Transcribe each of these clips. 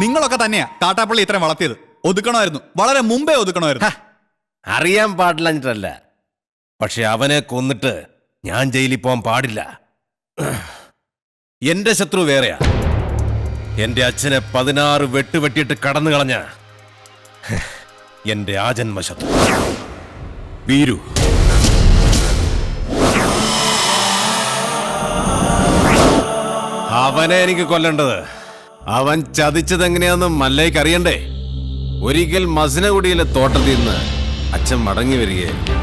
നിങ്ങളൊക്കെ തന്നെയാ കാട്ടാപ്പള്ളി ഇത്രയും വളർത്തിയത്. ഒതുക്കണമായിരുന്നു, വളരെ മുമ്പേ ഒതുക്കണമായിരുന്നു. അറിയാൻ പാടില്ല, പക്ഷെ അവനെ കൊന്നിട്ട് ഞാൻ ജയിലിൽ പോകാൻ പാടില്ല. എന്റെ ശത്രു വേറെയാ. എന്റെ അച്ഛനെ 16 വെട്ടുവെട്ടിയിട്ട് കടന്നു കളഞ്ഞ എന്റെ ആജന്മ ശത്രു വീരു. അവനെ എനിക്ക് കൊല്ലേണ്ടത്. അവൻ ചതിച്ചതെങ്ങനെയാന്ന് മല്ലയ്ക്ക് അറിയണ്ടേ? ഒരിക്കൽ മസിനഗുഡിയിലെ തോട്ടത്തിൽ നിന്ന് അച്ഛൻ മടങ്ങി വരികയായിരുന്നു.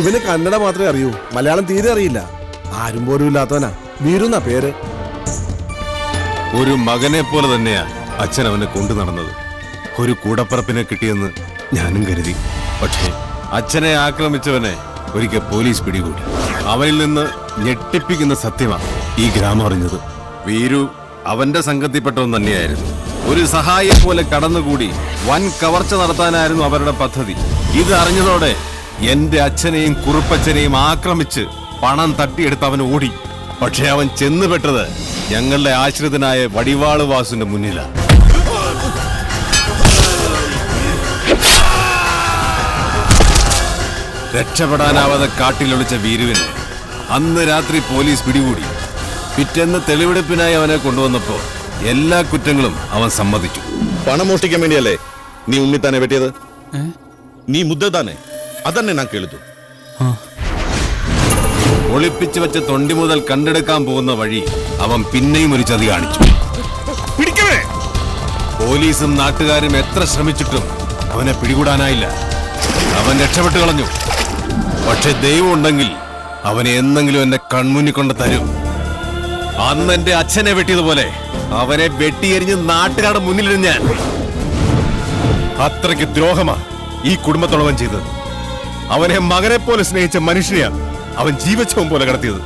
ഇവന് കന്നഡ മാത്രമേ അറിയൂ, മലയാളം തീരെ അറിയില്ല. ആരും പോലും ഇല്ലാത്തവനാ. വീരുന്ന പേര്. ഒരു മകനെ പോലെ തന്നെയാ അച്ഛൻ അവനെ കൊണ്ടു നടന്നത്. ഒരു കൂടപ്പറപ്പിനെ കിട്ടിയെന്ന് ഞാനും കരുതി. പക്ഷേ അച്ഛനെ ആക്രമിച്ചവനെ ഒരിക്കൽ പോലീസ് പിടികൂടി. അവനിൽ നിന്ന് ഞെട്ടിപ്പിക്കുന്ന സത്യമാണ് ഈ ഗ്രാമം അറിഞ്ഞത്. വീരു അവന്റെ സംഘത്തിൽപ്പെട്ടവൻ തന്നെയായിരുന്നു. ഒരു സഹായിയെ പോലെ കടന്നുകൂടി വൻ കവർച്ച നടത്താനായിരുന്നു അവരുടെ പദ്ധതി. ഇത് അറിഞ്ഞതോടെ എന്റെ അച്ഛനെയും കുറുപ്പച്ഛനെയും ആക്രമിച്ച് പണം തട്ടിയെടുത്ത് അവൻ ഓടി. പക്ഷെ അവൻ ചെന്നുപെട്ടത് ഞങ്ങളുടെ ആശ്രിതനായ വടിവാള് വാസുവിന്റെ മുന്നിലാണ്. രക്ഷപ്പെടാനാവാതെ കാട്ടിലൊളിച്ച വീരുവിനെ അന്ന് രാത്രി പോലീസ് പിടികൂടി. പിറ്റേന്ന് തെളിവെടുപ്പിനായി അവനെ കൊണ്ടുവന്നപ്പോ എല്ലാ കുറ്റങ്ങളും അവൻ സമ്മതിച്ചു. പണം മോഷ്ടിക്കാൻ വേണ്ടിയല്ലേ നീ ഉണ്ണിത്താനെ വെട്ടിയത്? നീ മുദ്ദതാനെ അതന്നെ ഞാൻ കേൾത്തു. ഒളിപ്പിച്ചു വെച്ച തൊണ്ടി മുതൽ കണ്ടെടുക്കാൻ പോകുന്ന വഴി അവൻ പിന്നെയും ഒരു ചതി കാണിച്ചു. പോലീസും നാട്ടുകാരും എത്ര ശ്രമിച്ചിട്ടും അവനെ പിടികൂടാനായില്ല. അവൻ രക്ഷപ്പെട്ടു കളഞ്ഞു. പക്ഷെ ദൈവം ഉണ്ടെങ്കിൽ അവനെ എന്നെങ്കിലും എന്റെ കൺമുന്നിൽ കൊണ്ട് തരും. അന്ന് എന്റെ അച്ഛനെ വെട്ടിയതുപോലെ അവനെ വെട്ടിയെരിഞ്ഞ് നാട്ടുകാരുടെ മുന്നിലിരുന്ന് ഞാൻ. അത്രയ്ക്ക് ദ്രോഹമാ ഈ കുടുംബത്തോടവൻ ചെയ്തത്. അവനെ മകനെ പോലെ സ്നേഹിച്ച മനുഷ്യനെയാ അവൻ ജീവച്ഛവം പോലെ കടത്തിയത്.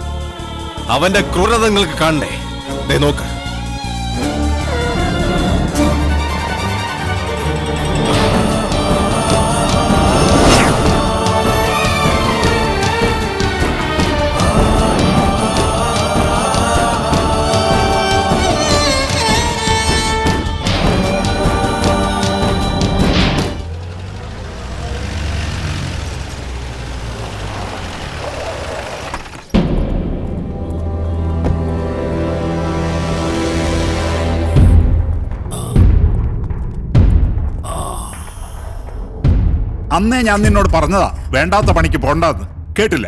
അവന്റെ ക്രൂരത നിങ്ങൾക്ക് കാണണ്ടേ? ദേ നോക്ക്. അന്നേ ഞാൻ നിന്നോട് പറഞ്ഞതാ വേണ്ടാത്ത പണിക്ക് പോണ്ടെന്ന്. കേട്ടില്ല.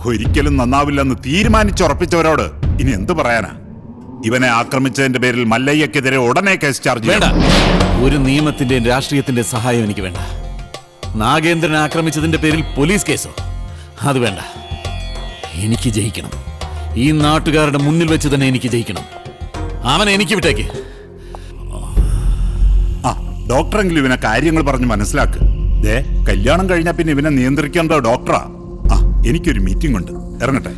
ഒരിക്കലും നന്നാവില്ലെന്ന് തീരുമാനിച്ചുറപ്പിച്ചവരോട് ഇനി എന്തു പറയാനാ? ഇവനെ ആക്രമിച്ചതിന്റെ പേരിൽ മല്ലയ്യക്കെതിരെ ഉടനെ കേസ് ചാർജ് വേണ്ട. ഒരു നിയമത്തിന്റെ രാഷ്ട്രീയത്തിന്റെ സഹായം എനിക്ക് വേണ്ട. നാഗേന്ദ്രനെ ആക്രമിച്ചതിന്റെ പേരിൽ പോലീസ് കേസോ? അത് വേണ്ട. എനിക്ക് ജയിക്കണം. ഈ നാട്ടുകാരുടെ മുന്നിൽ വെച്ച് തന്നെ എനിക്ക് ജയിക്കണം. അവനെ എനിക്ക് വിട്ടേക്ക്. ഡോക്ടറെങ്കിലും ഇവനെ കാര്യങ്ങൾ പറഞ്ഞ് മനസ്സിലാക്ക്. കല്യാണം കഴിഞ്ഞാ പിന്നെ ഇവനെ നിയന്ത്രിക്കേണ്ട ഡോക്ടറാ. എനിക്കൊരു മീറ്റിംഗ് ഉണ്ട്, ഇറങ്ങട്ടെ.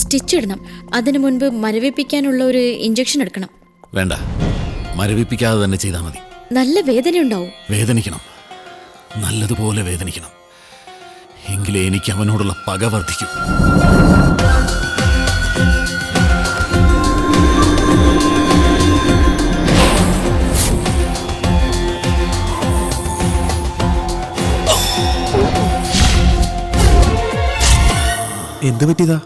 സ്റ്റിച്ച് ഇടണം. അതിനു മുൻപ് മരവിപ്പിക്കാനുള്ള ഒരു ഇഞ്ചക്ഷൻ എടുക്കണം. വേണ്ട, മരവിപ്പിക്കാതെ തന്നെ ചെയ്താൽ മതി. നല്ല വേദനയുണ്ടാവും. വേദനിക്കണം, നല്ലതുപോലെ വേദനിക്കണം. എങ്കിലേ എനിക്ക് അവനോടുള്ള പക വർദ്ധിക്കും. എന്ത് പറ്റിയതാ?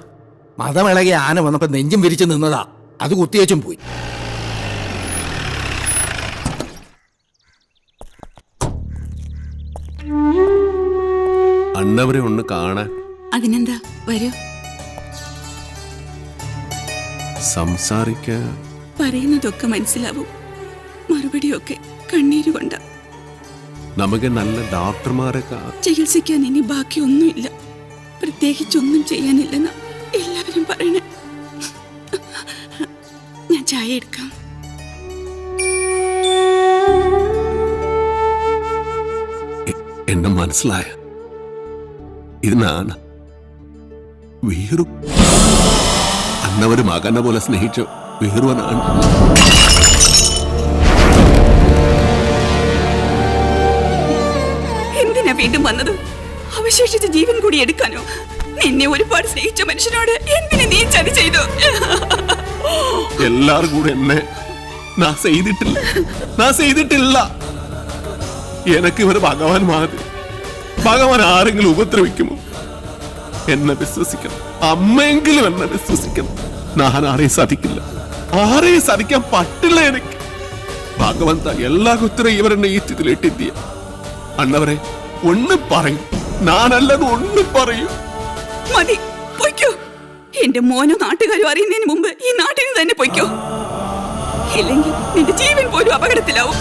മതമിളകിയ ആന വന്നപ്പോ നെഞ്ചും വിരിച്ചു നിന്നതാ. അത് കുത്തിയേച്ചും പോയി. അണ്ണവരെ ഒന്ന് കാണാൻ. അതിനെന്താ, വരൂ. സംസാരിക്കാൻ പറയുന്നതൊക്കെ മനസ്സിലാവും. മറുപടിയൊക്കെ കണ്ണീരുകൊണ്ട. നമുക്ക് നല്ല ഡോക്ടർമാരെ ചികിത്സിക്കാൻ ഇനി ബാക്കിയൊന്നുമില്ല. പ്രത്യേകിച്ചൊന്നും ചെയ്യാനില്ലെന്ന് എല്ലാവരും പറയണേ. ഞാൻ ചായ എടുക്കാം. എന്നെ മനസ്സിലായ ഇതിനാണ് വീറും അന്നവര് മകനെ പോലെ സ്നേഹിച്ച വീറുവനാണ്. എന്തിനാ വീണ്ടും വന്നത്? അവശേഷിച്ച ജീവൻ കൂടി എടുക്കാനോ? നിന്നെ ഒരുപാട് സ്നേഹിച്ച മനുഷ്യനോട് എന്തിനു നീ ചതി ചെയ്തു? എല്ലാരും കൂടെ എന്നെ ഞാൻ ചെയ്തിട്ടില്ല. എനക്ക് ഇവര് ഭഗവാൻ മാതിരി. ഭഗവാൻ ആരെങ്കിലും ഉപദ്രവിക്കുമോ? എന്നെ വിശ്വസിക്കണം. അമ്മയെങ്കിലും എന്നെ വിശ്വസിക്കണം. ഞാൻ ആരെയും സതിക്കാൻ പറ്റില്ല. എനിക്ക് ഭഗവന്ത എല്ലാ കുത്തരും ഇവരെന്നെ ഈറ്റിത്തിലിട്ടിയ അണ്ണവരെ ഒന്നും പറയും. ഞാനല്ലത് ഒന്നും പറയും. മതി, പൊയ്ക്കോ. എന്റെ മോനോ നാട്ടുകാരോ അറിയുന്നതിന് മുമ്പ് ഈ നാട്ടിന് തന്നെ പൊയ്ക്കോ. ഇല്ലെങ്കിൽ നിന്റെ ജീവൻ പോലും അപകടത്തിലാവും.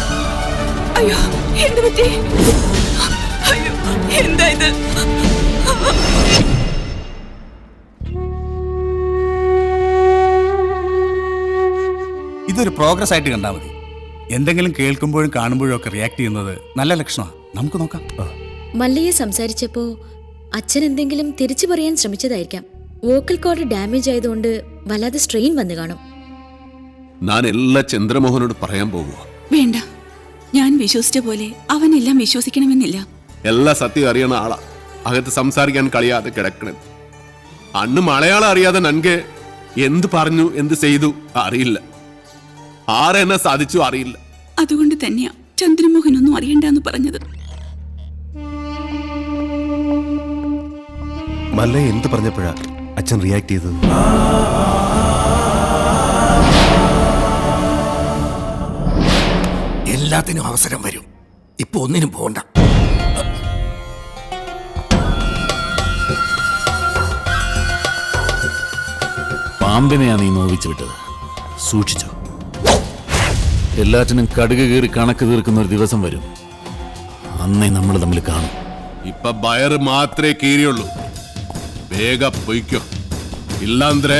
അയ്യോ, എന്ത് പറ്റി? അയ്യോ, എന്താ ഇത്? ഇതൊരു പ്രോഗ്രസ് ആയിട്ട് കണ്ടാൽ മതി. എന്തെങ്കിലും കേൾക്കുമ്പോഴും കാണുമ്പോഴും ഒക്കെ റിയാക്ട് ചെയ്യുന്നത് നല്ല ലക്ഷണമാണ്. നമുക്ക് നോക്കാം. മല്ലയെ സംസാരിച്ചപ്പോ അച്ഛൻ എന്തെങ്കിലും തിരിച്ചു പറയാൻ ശ്രമിച്ചതായിരിക്കാം. വോക്കൽ കോഡ് ഡാമേജ് ആയതുകൊണ്ട് വല്ലാതെ സ്ട്രെയിൻ വന്നു കാണും. ഞാൻ എല്ലാ ചന്ദ്രമോഹനോട് പറയാൻ പോകുക. വേണ്ട, ഞാൻ വിശ്വസിച്ച പോലെ അവനെല്ലാം വിശ്വസിക്കണമെന്നില്ല. എല്ലാ സത്യം അറിയണ ആളാ. അകത്ത് സംസാരിക്കാൻ കഴിയാതെ കിടക്കണത്. അന്ന് മലയാളം അറിയാതെ നൻകെ എന്ത് പറഞ്ഞു എന്ത് ചെയ്തു അറിയില്ല. ആരെന്നെ സാധിച്ചു അറിയില്ല. അതുകൊണ്ട് തന്നെയാ ചന്ദ്രമോഹൻ ഒന്നും അറിയണ്ടെന്ന് പറഞ്ഞത്. മല്ലയെ എന്ത് പറഞ്ഞപ്പോഴാ അച്ഛൻ റിയാക്ട് ചെയ്തത്? എല്ലാത്തിനും അവസരം വരും. ഇപ്പൊ ഒന്നിനും പോണ്ട. പാമ്പിനെയാ നീ നോവിച്ചു വിട്ടത്. സൂക്ഷിച്ചോ. എല്ലാറ്റിനും കടുക് കീറി കണക്ക് തീർക്കുന്ന ഒരു ദിവസം വരും. അന്നേ നമ്മൾ തമ്മിൽ കാണും. ഇപ്പൊ ബയർ മാത്രമേ കീറിയുള്ളൂ. വേഗം പൊയ്ക്കോ. ഇല്ലാന്ത്രേ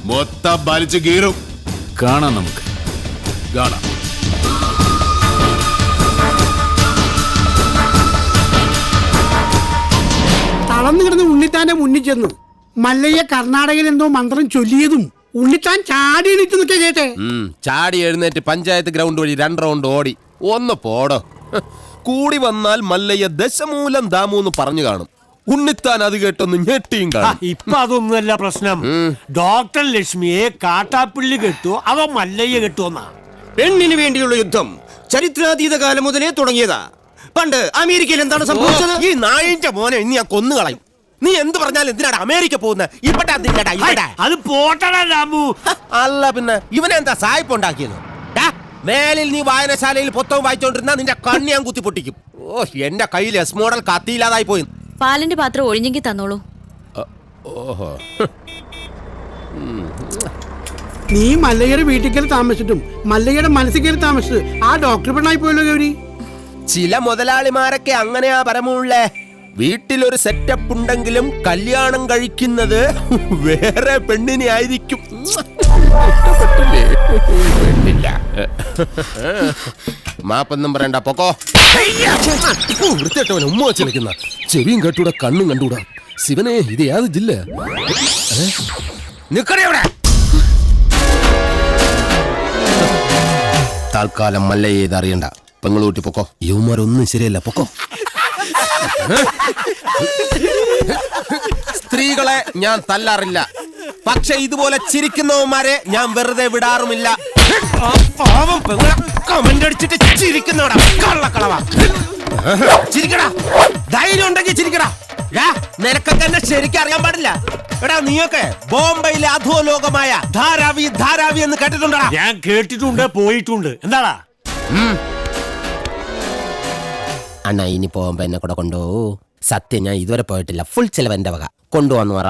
മൊത്തം വലിച്ചു കീറും. കാണാം, നമുക്ക് കാണാം. തളർന്നു കിടന്ന് ഉണ്ണിത്താന്റെ മുന്നിൽ ചെന്നു മല്ലയ്യ കർണാടകയിൽ എന്തോ മന്ത്രം ചൊല്ലിയതും ഉണ്ണിത്താൻ ചാടി എണീറ്റ് നിൽക്കുക കേട്ടെ. ചാടി എഴുന്നേറ്റ് പഞ്ചായത്ത് ഗ്രൗണ്ട് വഴി 2 റൗണ്ട് ഓടി. ഒന്ന് പോടോ. കൂടി വന്നാൽ മല്ലയ്യ ദശമൂലം ദാമൂന്ന് പറഞ്ഞു കാണും. ഉണ്ണിത്താൻ അത് കേട്ടൊന്ന് ഞെട്ടിയും കാണും. ഇപ്പൊ അതൊന്നുമല്ല പ്രശ്നം. ഡോക്ടർ ലക്ഷ്മിയെ കാട്ടാപ്പിള്ളി കെട്ടുവോ അതോ മല്ലയ്യ കെട്ടുവോന്നാ? പെണ്ണിന് വേണ്ടിയുള്ള യുദ്ധം ചരിത്രാതീത കാലം മുതലേ തുടങ്ങിയതാ. പണ്ട് അമേരിക്കയിൽ എന്താണ് സംഭവിച്ചത്? ഈ നായിന്റെ മോനെ ഇനി ഞാൻ കൊന്നു കളയും. നീ എന്ത് പറഞ്ഞാലും എന്തിനാണ് അമേരിക്ക പോകുന്നത്? അത് പോട്ടടാ രാമു. അല്ല പിന്നെ ഇവനെന്താ സായിപ്പ് ഉണ്ടാക്കിയത്? മേലിൽ നീ വായനശാലയിൽ പുസ്തകം വായിച്ചോണ്ടിരുന്ന നിന്റെ കണ്ണി ഞാൻ കുത്തി പൊട്ടിക്കും. ഓ, എന്റെ കയ്യിൽ എസ് മോഡൽ കത്തിയില്ലാതായി പോയി. പാലിന്റെ പാത്രം ഒഴിഞ്ഞെങ്കിൽ തന്നോളൂ. ഓഹോ, നീ മല്ലയ്യയുടെ വീട്ടിൽ കയറി താമസിച്ചിട്ടും മല്ലയ്യയുടെ മനസ്സിൽ കയറി താമസിച്ചത് ആ ഡോക്ടർ പെണ്ണായി പോയല്ലോ ഗൗരി. ചില മുതലാളിമാരൊക്കെ അങ്ങനെയാ പരമുള്ളേ. വീട്ടിലൊരു സെറ്റപ്പ് ഉണ്ടെങ്കിലും കല്യാണം കഴിക്കുന്നത് വേറെ പെണ്ണിനെ ആയിരിക്കും. പെണ്ണില്ല. മാപ്പൊന്നും പറയണ്ട, പൊക്കോ. വൃത്തിയായിട്ടവൻ ഉമ്മ വെച്ച് നിൽക്കുന്ന. ചെവിയും കേട്ടൂടാ, കണ്ണും കണ്ടൂടാ. ശിവനെ, ഇത് യാത് ജില്ല? നിക്കണേ അവിടെ. തൽക്കാലം മല്ലയെ ഇത് അറിയണ്ട. പെങ്ങളൂട്ടി പൊക്കോ. യുവമാരൊന്നും ശരിയല്ല, പൊക്കോ. സ്ത്രീകളെ ഞാൻ തല്ലാറില്ല, പക്ഷെ ഇതുപോലെ ചിരിക്കുന്നവന്മാരെ ഞാൻ വെറുതെ വിടാറുമില്ല. കമന്റ് അടിച്ചിട്ട് ചിരിക്കുന്നവടാ കള്ളക്കളവാ. ചിരിക്കടാ, ധൈര്യം ഉണ്ടെങ്കിൽ ചിരിക്കടാ. നിനക്കൊക്കെ എന്നെ ശരിക്കും അറിയാൻ പാടില്ല. എടാ, നീയൊക്കെ ബോംബെയിലെ അധോലോകമായ ധാരാവി ധാരാവി എന്ന് കേട്ടിട്ടുണ്ടോ? ഞാൻ കേട്ടിട്ടുണ്ട്, പോയിട്ടുണ്ട്. എന്താടാ അണ്ണ, ഇനി പോകുമ്പോ എന്നെ കൂടെ കൊണ്ടുപോകൂ. സത്യം, ഞാൻ ഇതുവരെ പോയിട്ടില്ല. ഫുൾ ചെലവ് എന്റെ വക. കൊണ്ടുവന്നു പറ.